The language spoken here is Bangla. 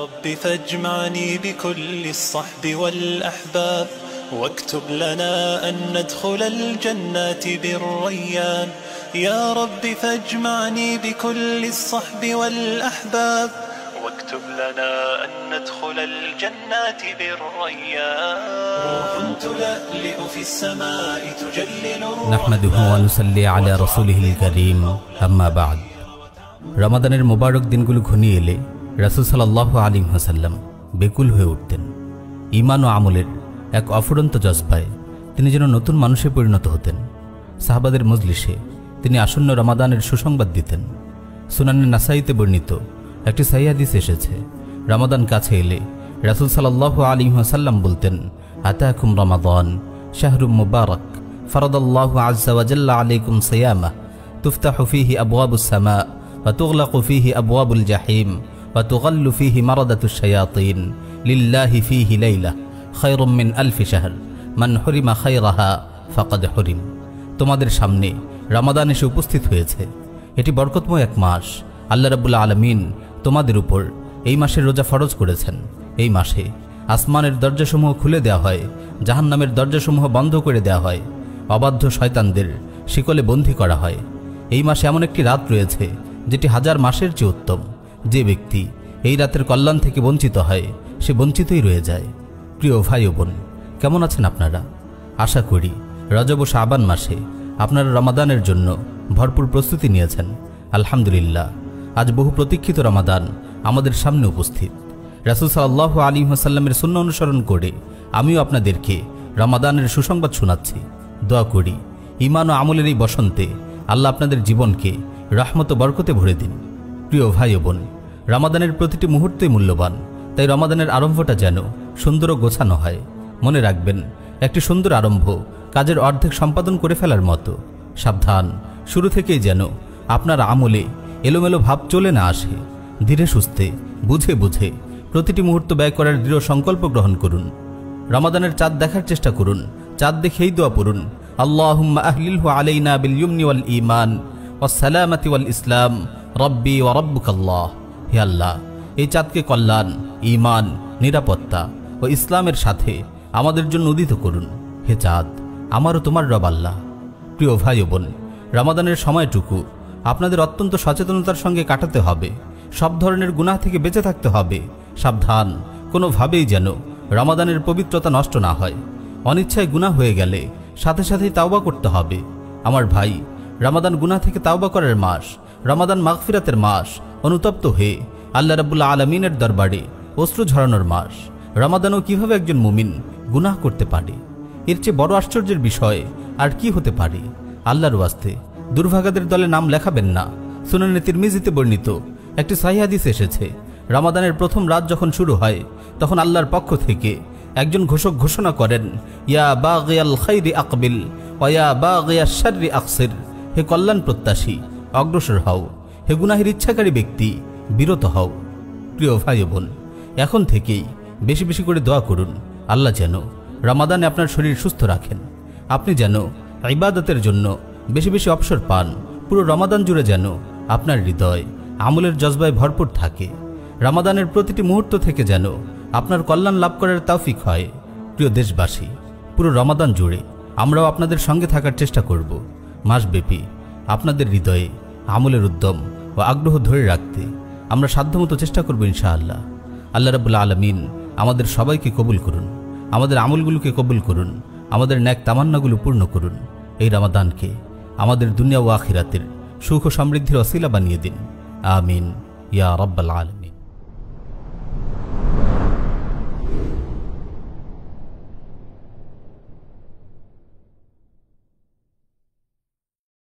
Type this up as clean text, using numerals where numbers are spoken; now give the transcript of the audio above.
رب فاجمعني بكل الصحب والأحباب واكتب لنا أن ندخل الجنات بالريان. يا رب فاجمعني بكل الصحب والأحباب واكتب لنا أن ندخل الجنات بالريان. روح تلألئ في السماء تجلل نحمده ونصلي على رسوله الكريم أما بعد. রমাদানের মোবারক দিনগুলো ঘনিয়ে এলে রাসূল সাল্লাল্লাহু আলাইহি ওয়াসাল্লাম বেকুল হয়ে উঠতেন। ঈমান ও আমলের এক অফুরন্ত জজবায় তিনি যেন নতুন মানুষে পরিণত হতেন। সাহাবাদের মজলিসে তিনি আসন্ন রমাদানের সুসংবাদ দিতেন। সুনানে নাসাইতে বর্ণিত একটি সহিহ হাদিস এসেছে, রমাদান কাছে এলে রাসূল সাল্লাল্লাহু আলাইহি ওয়াসাল্লাম বলতেন, আতাকুম রমাদান শাহরুম মুবারক ফরাদাল্লাহু আযজা ওয়া জাল্লা আলাইকুম সিয়ামা তুফতাহু ফীহি আবওয়াবুস সামা ওয়া তুগলাকু ফীহি আবওয়াবুল জাহিম ওয়া তুগাল্লু ফীহি মারাদাতুশ শায়াতিন লিল্লাহি ফীহি লাইলা খায়রুম মিন আলফি শাহর মান হুরিমা খায়রাহা ফাকাদ হুরিম। তোমাদের সামনে রমাদান এসে উপস্থিত হয়েছে। এটি বরকতময় এক মাস। আল্লাহ রাব্বুল আলামিন তোমাদের উপর এই মাসের রোজা ফরজ করেছেন। এই মাসে আসমানের দরজাসমূহ খুলে দেওয়া হয়, জাহান্নামের দরজাসমূহ বন্ধ করে দেওয়া হয়, অবাধ্য শয়তানদের শিকলে বন্দী করা হয়। এই মাসে এমন একটি রাত রয়েছে যেটি হাজার মাসের চেয়ে উত্তম। যে ব্যক্তি এই রাতের কল্যাণ থেকে বঞ্চিত হয় সে বঞ্চিতই রয়ে যায়। প্রিয় ভাই ও বোন, কেমন আছেন আপনারা? আশা করি রজব ও শাবান মাসে আপনারা রমাদানের জন্য ভরপুর প্রস্তুতি নিয়েছেন। আলহামদুলিল্লাহ, আজ বহু প্রতীক্ষিত রমাদান আমাদের সামনে উপস্থিত। রাসূল সাল্লাল্লাহু আলাইহি ওয়াসাল্লামের সুন্নাহ অনুসরণ করে আমিও আপনাদেরকে রমাদানের সুসংবাদ শোনাচ্ছি। দোয়া করি ঈমান ও আমলের এই বসন্তে আল্লাহ আপনাদের জীবনকে রহমত ও বরকতে ভরে দিন। প্রিয় ভাই ও বোন, রমাদানের প্রতিটি মুহূর্তই মূল্যবান। তাই রমাদানের আরম্ভটা যেন সুন্দর ও গোছানো হয়। মনে রাখবেন, একটি সুন্দর আরম্ভ কাজের অর্ধেক সম্পাদন করে ফেলার মতো। সাবধান, শুরু থেকেই যেন আপনার আমলে এলোমেলো ভাব চলে না আসে। ধীরে সুস্থে বুঝে বুঝে প্রতিটি মুহূর্ত ব্যয় করার দৃঢ় সংকল্প গ্রহণ করুন। রমাদানের চাঁদ দেখার চেষ্টা করুন। চাঁদ দেখেই দোয়া পড়ুন, আল্লাহুম্মা আহলিলহু আলাইনা বিল ইয়ুমনি ওয়াল ঈমান ওয়াস সালামাতি ওয়াল ইসলাম রব্বি ওয়া রাব্বুকাল্লাহ। হে আল্লাহ, এই চাঁদকে কল্যাণ, ঈমান, নিরাপত্তা ও ইসলামের সাথে আমাদের জন্য উদিত করুন। হে চাঁদ, আমারও তোমার রব আল্লাহ। প্রিয় ভাই ও বোন, রমাদানের সময়টুকু আপনাদের অত্যন্ত সচেতনতার সঙ্গে কাটাতে হবে। সব ধরনের গুনাহ থেকে বেঁচে থাকতে হবে। সাবধান, কোনোভাবেই যেন রমাদানের পবিত্রতা নষ্ট না হয়। অনিচ্ছায় গুনাহ হয়ে গেলে সাথে সাথেই তাওবা করতে হবে। আমার ভাই, রমাদান গুনাহ থেকে তাওবা করার মাস, রমাদান মাগফিরাতের মাস, অনুতপ্ত হয়ে আল্লাহ রাব্বুল আলামিনের দরবারে অশ্রু ঝরানোর মাস। রমাদানও কিভাবে একজন মুমিন গুনাহ করতে পারে, এর চেয়ে বড় আশ্চর্যের বিষয় আর কি হতে পারে? আল্লাহর ওয়াস্তে দুর্ভাগাদের দলে নাম লেখাবেন না। সুনানে তিরমিজিতে বর্ণিত একটি সহিহ হাদিস এসেছে, রমাদানের প্রথম রাত যখন শুরু হয় তখন আল্লাহর পক্ষ থেকে একজন ঘোষক ঘোষণা করেন, ইয়া বাগিয়াল খাইরি আকবিল ওয়া ইয়া বাগিয়াশ শাররি আকসির। হে কল্যাণ প্রত্যাশী, অগ্রসর হও। হে গুনাহের ইচ্ছাকারী ব্যক্তি, বিরত হও। প্রিয় ভাই ও বোন, এখন থেকেই বেশি বেশি করে দোয়া করুন আল্লাহ যেন রমাদানে আপনার শরীর সুস্থ রাখেন। আপনি যেন ইবাদতের জন্য বেশি বেশি অবসর পান। পুরো রমাদান জুড়ে যেন আপনার হৃদয় আমলের জজবায় ভরপুর থাকে। রমাদানের প্রতিটি মুহূর্ত থেকে যেন আপনার কল্যাণ লাভ করার তৌফিক হয়। প্রিয় দেশবাসী, পুরো রমাদান জুড়ে আমরাও আপনাদের সঙ্গে থাকার চেষ্টা করব। মাসব্যাপী আপনাদের হৃদয়ে আমলের উদ্যম ও আগ্রহ ধরে রাখতে আমরা সাধ্যমতো চেষ্টা করব ইনশাআল্লাহ। আল্লাহ রাব্বুল আলামিন আমাদের সবাইকে কবুল করুন, আমাদের আমলগুলোকে কবুল করুন, আমাদের ন্যাক তামান্নাগুলো পূর্ণ করুন। এই রমাদানকে আমাদের দুনিয়া ও আখিরাতের সুখ ও সমৃদ্ধির ওসিলা বানিয়ে দিন। আমিন ইয়া রাব্বাল আলামিন।